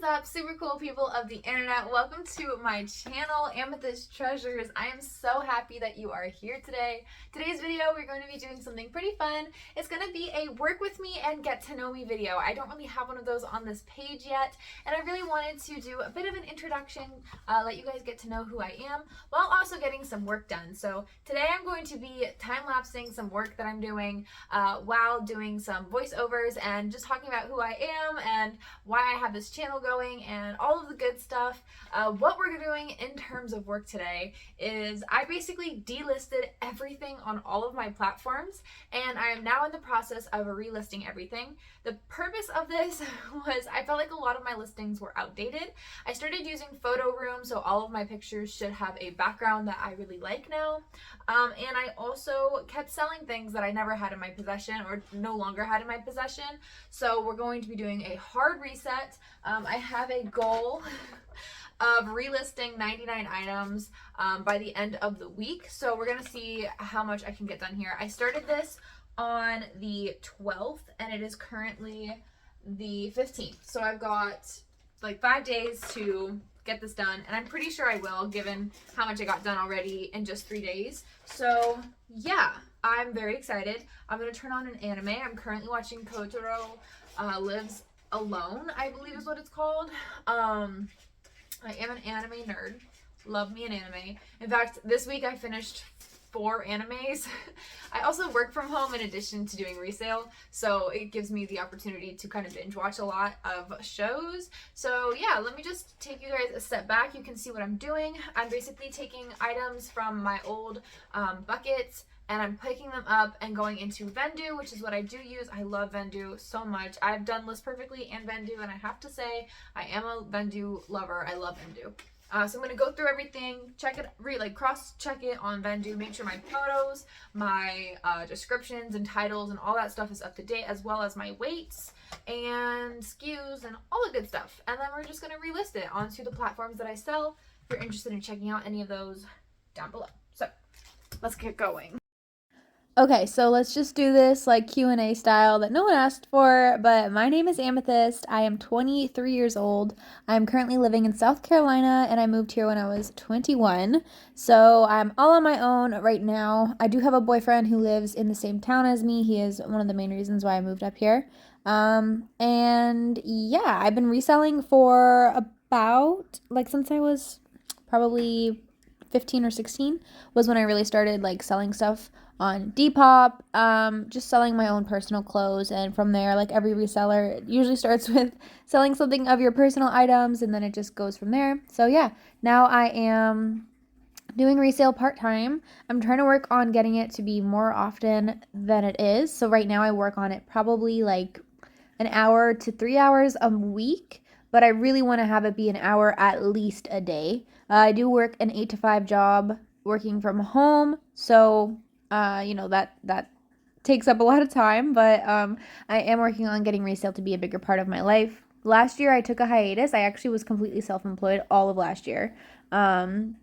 is up, super cool people of the internet? Welcome to my channel, Amethyst Treasures. I am so happy that you are here today. Today's video, we're going to be doing something pretty fun. It's going to be a work with me and get to know me video. I don't really have one of those on this page yet, and I really wanted to do a bit of an introduction, let you guys get to know who I am, while also getting some work done. So today I'm going to be time-lapsing some work that I'm doing while doing some voiceovers and just talking about who I am and why I have this channel going and all of the good stuff. What we're doing in terms of work today is I basically delisted everything on all of my platforms, and I am now in the process of relisting everything. The purpose of this was I felt like a lot of my listings were outdated. I started using Photo Room, so all of my pictures should have a background that I really like now. And I also kept selling things that I never had in my possession or no longer had in my possession. So we're going to be doing a hard reset. I have a goal of relisting 99 items by the end of the week. So we're gonna see how much I can get done here. I started this on the 12th and it is currently the 15th. So I've got like 5 days to get this done, and I'm pretty sure I will, given how much I got done already in just 3 days. So yeah, I'm very excited. I'm gonna turn on an anime. I'm currently watching Kotaro Lives Alone, I believe is what it's called. I am an anime nerd. Love me an anime. In fact, this week I finished 4 animes. I also work from home in addition to doing resale, so it gives me the opportunity to kind of binge watch a lot of shows. So yeah, let me just take you guys a step back. You can see what I'm doing. I'm basically taking items from my old buckets and I'm picking them up and going into Vendoo, which is what I do use. I love Vendoo so much. I've done List Perfectly and Vendoo, and I have to say, I am a Vendoo lover. I love Vendoo. So I'm gonna go through everything, check it, cross-check it on Vendoo, make sure my photos, my descriptions and titles and all that stuff is up to date, as well as my weights and SKUs and all the good stuff. And then we're just gonna relist it onto the platforms that I sell. If you're interested in checking out any of those, down below. So let's get going. Okay, so let's just do this like Q&A style that no one asked for, but my name is Amethyst. I am 23 years old. I'm currently living in South Carolina, and I moved here when I was 21. So I'm all on my own right now. I do have a boyfriend who lives in the same town as me. He is one of the main reasons why I moved up here. And yeah, I've been reselling for about, like, since I was probably 15 or 16 was when I really started like selling stuff on Depop, just selling my own personal clothes. And from there, like every reseller, it usually starts with selling something of your personal items, and then it just goes from there. So yeah, now I am doing resale part-time. I'm trying to work on getting it to be more often than it is. So right now I work on it probably like an hour to 3 hours a week, but I really want to have it be an hour at least a day. I do work an 8 to 5 job working from home, so that takes up a lot of time, but I am working on getting resale to be a bigger part of my life. Last year I took a hiatus. I actually was completely self-employed all of last year. And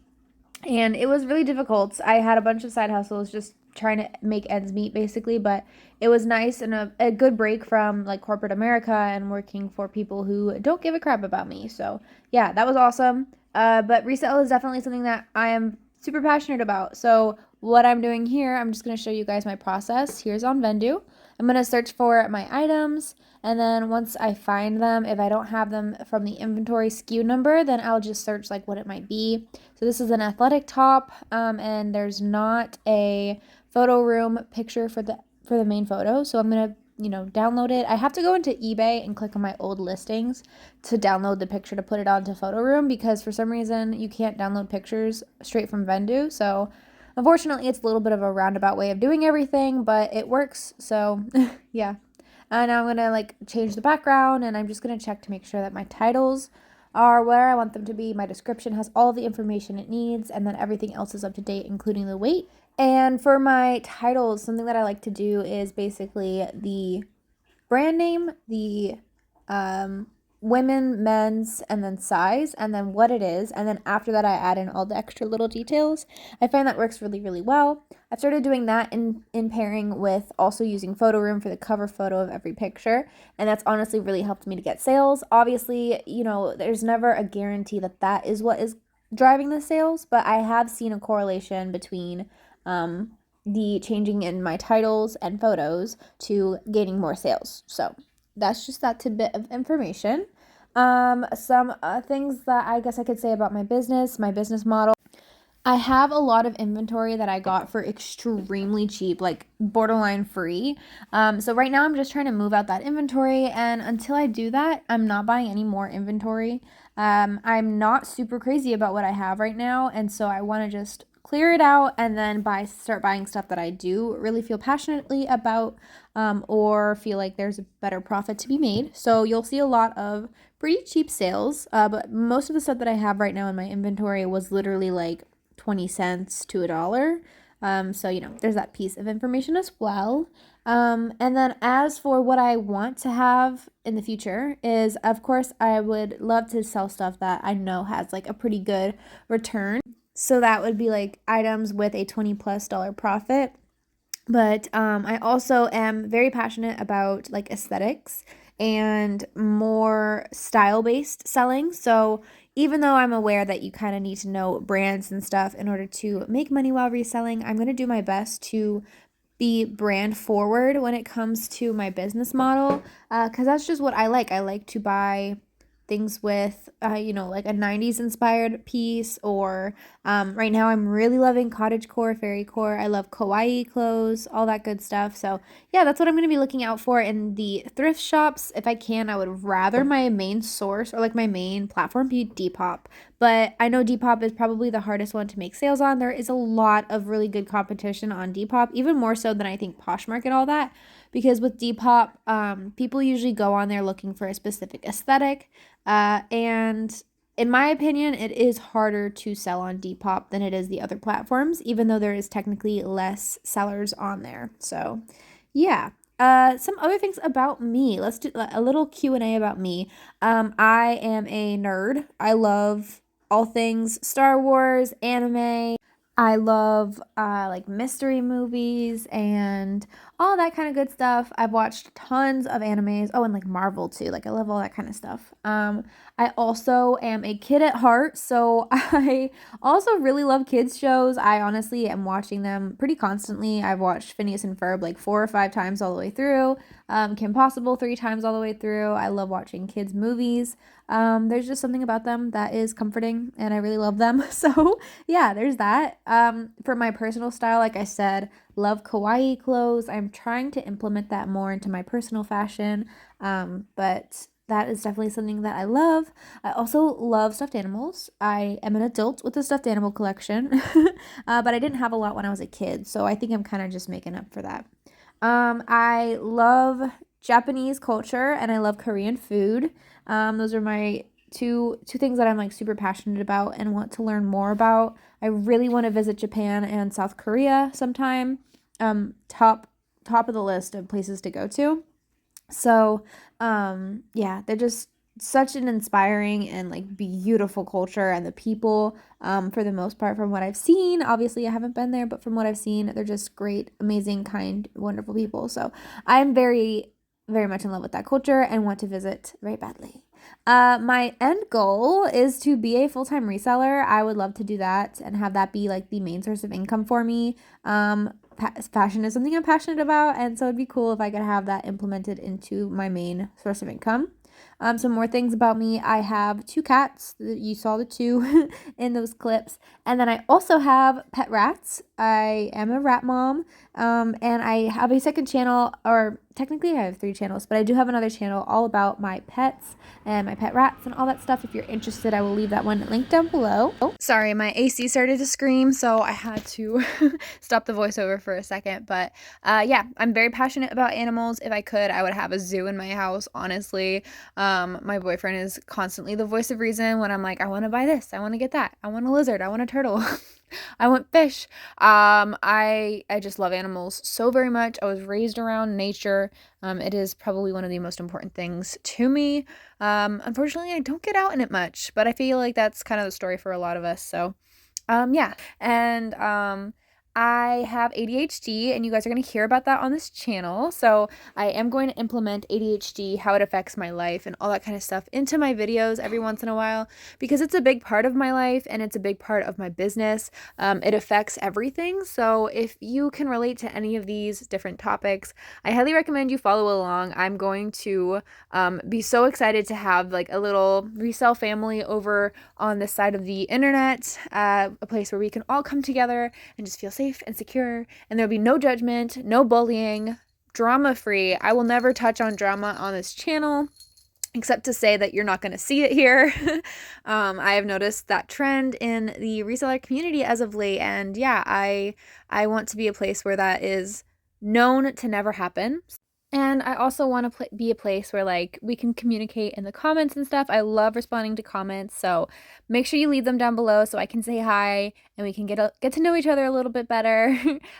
it was really difficult. I had a bunch of side hustles just trying to make ends meet basically, but it was nice and a good break from like corporate America and working for people who don't give a crap about me. So yeah, that was awesome. But resale is definitely something that I am super passionate about. So what I'm doing here, I'm just going to show you guys my process. Here's on Vendoo. I'm going to search for my items, and then once I find them, if I don't have them from the inventory SKU number, then I'll just search like what it might be. So this is an athletic top, and there's not a Photo Room picture for the main photo. So I'm going to download it. I have to go into eBay and click on my old listings to download the picture to put it onto Photo Room, because for some reason you can't download pictures straight from Vendoo. So unfortunately, it's a little bit of a roundabout way of doing everything, but it works. So yeah. And now I'm going to like change the background, and I'm just going to check to make sure that my titles are where I want them to be. My description has all the information it needs, and then everything else is up to date, including the weight. And for my titles, something that I like to do is basically the brand name, the women, men's, and then size, and then what it is. And then after that, I add in all the extra little details. I find that works really, really well. I've started doing that in pairing with also using Photo Room for the cover photo of every picture. And that's honestly really helped me to get sales. Obviously, you know, there's never a guarantee that that is what is driving the sales, but I have seen a correlation between the changing in my titles and photos to gaining more sales. So that's just that tidbit of information. Some things that I guess I could say about my business model. I have a lot of inventory that I got for extremely cheap, like borderline free. So right now I'm just trying to move out that inventory, and until I do that, I'm not buying any more inventory. I'm not super crazy about what I have right now, and so I want to just clear it out and then start buying stuff that I do really feel passionately about, or feel like there's a better profit to be made. So you'll see a lot of pretty cheap sales, but most of the stuff that I have right now in my inventory was literally like 20 cents to $1. So, you know, there's that piece of information as well. And then as for what I want to have in the future is, of course, I would love to sell stuff that I know has like a pretty good return. So that would be like items with a $20+ profit. But I also am very passionate about like aesthetics and more style-based selling. So even though I'm aware that you kind of need to know brands and stuff in order to make money while reselling, I'm going to do my best to be brand forward when it comes to my business model, because that's just what I like. I like to buy things with, you know, like a 90s inspired piece, or right now I'm really loving cottagecore, fairycore. I love kawaii clothes, all that good stuff. So yeah, that's what I'm going to be looking out for in the thrift shops. If I can, I would rather my main source or like my main platform be Depop, but I know Depop is probably the hardest one to make sales on. There is a lot of really good competition on Depop, even more so than I think Poshmark and all that, because with Depop, people usually go on there looking for a specific aesthetic. And in my opinion, it is harder to sell on Depop than it is the other platforms, even though there is technically less sellers on there. So, yeah. Some other things about me. Let's do a little Q&A about me. I am a nerd. I love all things Star Wars, anime. I love like mystery movies and all that kind of good stuff. I've watched tons of animes. Oh, and like Marvel too. Like I love all that kind of stuff. I also am a kid at heart, so I also really love kids shows. I honestly am watching them pretty constantly. I've watched Phineas and Ferb like 4 or 5 times all the way through. Kim Possible 3 times all the way through. I love watching kids movies. There's just something about them that is comforting, and I really love them. So yeah, there's that. For my personal style, like I said, love kawaii clothes. I'm trying to implement that more into my personal fashion. But that is definitely something that I love. I also love stuffed animals. I am an adult with a stuffed animal collection, but I didn't have a lot when I was a kid, so I think I'm kind of just making up for that. I love Japanese culture and I love Korean food. Those are my two things that I'm like super passionate about and want to learn more about. I really want to visit Japan and South Korea sometime. Top of the list of places to go to. So, yeah, they're just such an inspiring and like beautiful culture, and the people, for the most part, from what I've seen, obviously I haven't been there, but from what I've seen, they're just great, amazing, kind, wonderful people. So I'm very, very much in love with that culture and want to visit very badly. My end goal is to be a full-time reseller. I would love to do that and have that be like the main source of income for me. Fashion is something I'm passionate about, and so it'd be cool if I could have that implemented into my main source of income. Some more things about me. I have 2 cats. You saw the two in those clips. And then I also have pet rats. I am a rat mom. And I have a second channel, or technically I have 3 channels, but I do have another channel all about my pets and my pet rats and all that stuff. If you're interested, I will leave that one linked down below. Oh, sorry, my AC started to scream, so I had to stop the voiceover for a second. But yeah, I'm very passionate about animals. If I could, I would have a zoo in my house, honestly. My boyfriend is constantly the voice of reason when I'm like, I want to buy this, I want to get that, I want a lizard, I want a turtle. I want fish. I just love animals so very much. I was raised around nature. It is probably one of the most important things to me. Unfortunately, I don't get out in it much, but I feel like that's kind of the story for a lot of us. So, yeah. And I have ADHD, and you guys are going to hear about that on this channel. So, I am going to implement ADHD, how it affects my life, and all that kind of stuff into my videos every once in a while because it's a big part of my life and it's a big part of my business. It affects everything. So, if you can relate to any of these different topics, I highly recommend you follow along. I'm going to be so excited to have like a little resale family over on this side of the internet, a place where we can all come together and just feel safe and secure, and there'll be no judgment, no bullying, drama free. I will never touch on drama on this channel except to say that you're not going to see it here. I have noticed that trend in the reseller community as of late, and yeah, I want to be a place where that is known to never happen. And I also want to be a place where like we can communicate in the comments and stuff. I love responding to comments, so make sure you leave them down below so I can say hi and we can get to know each other a little bit better.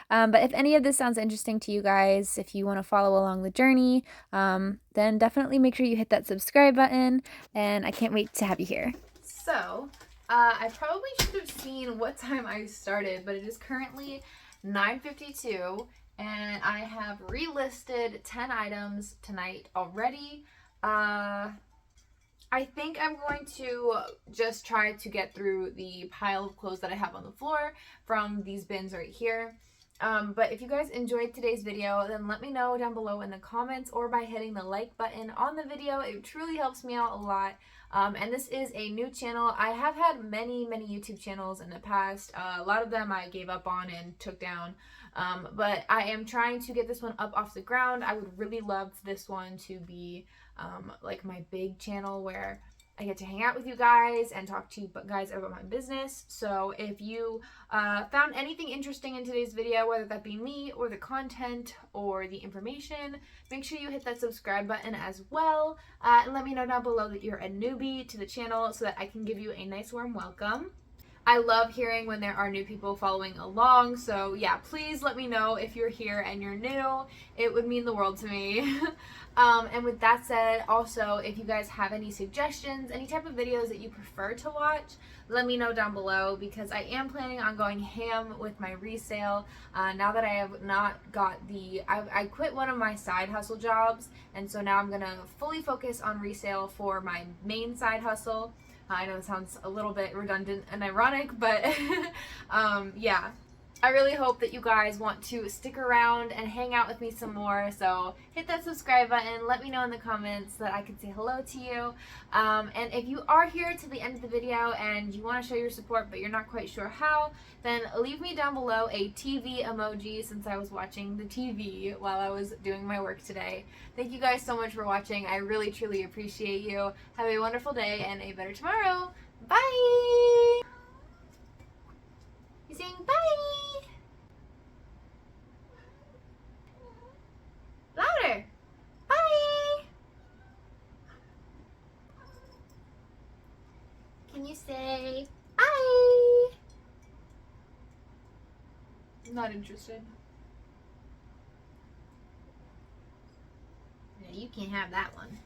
But if any of this sounds interesting to you guys, if you want to follow along the journey, then definitely make sure you hit that subscribe button. And I can't wait to have you here. So, I probably should have seen what time I started, but it is currently 9:52, and I have relisted 10 items tonight already. I think I'm going to just try to get through the pile of clothes that I have on the floor from these bins right here. But if you guys enjoyed today's video, then let me know down below in the comments or by hitting the like button on the video. It truly helps me out a lot. And this is a new channel. I have had many YouTube channels in the past. A lot of them I gave up on and took down. But I am trying to get this one up off the ground. I would really love this one to be like my big channel where I get to hang out with you guys and talk to you guys about my business. So if you found anything interesting in today's video, whether that be me or the content or the information, make sure you hit that subscribe button as well. And let me know down below that you're a newbie to the channel so that I can give you a nice warm welcome. I love hearing when there are new people following along. So yeah, please let me know if you're here and you're new. It would mean the world to me. And with that said, also, if you guys have any suggestions, any type of videos that you prefer to watch, let me know down below because I am planning on going ham with my resale. Now that I have not got I quit one of my side hustle jobs, and so now I'm gonna fully focus on resale for my main side hustle. I know it sounds a little bit redundant and ironic, but yeah. I really hope that you guys want to stick around and hang out with me some more. So hit that subscribe button. Let me know in the comments so that I can say hello to you. And if you are here to the end of the video and you want to show your support but you're not quite sure how, then leave me down below a TV emoji since I was watching the TV while I was doing my work today. Thank you guys so much for watching. I really truly appreciate you. Have a wonderful day and a better tomorrow. Bye! You saying bye? Louder. Bye. Can you say bye? Not interested. Yeah, you can't have that one.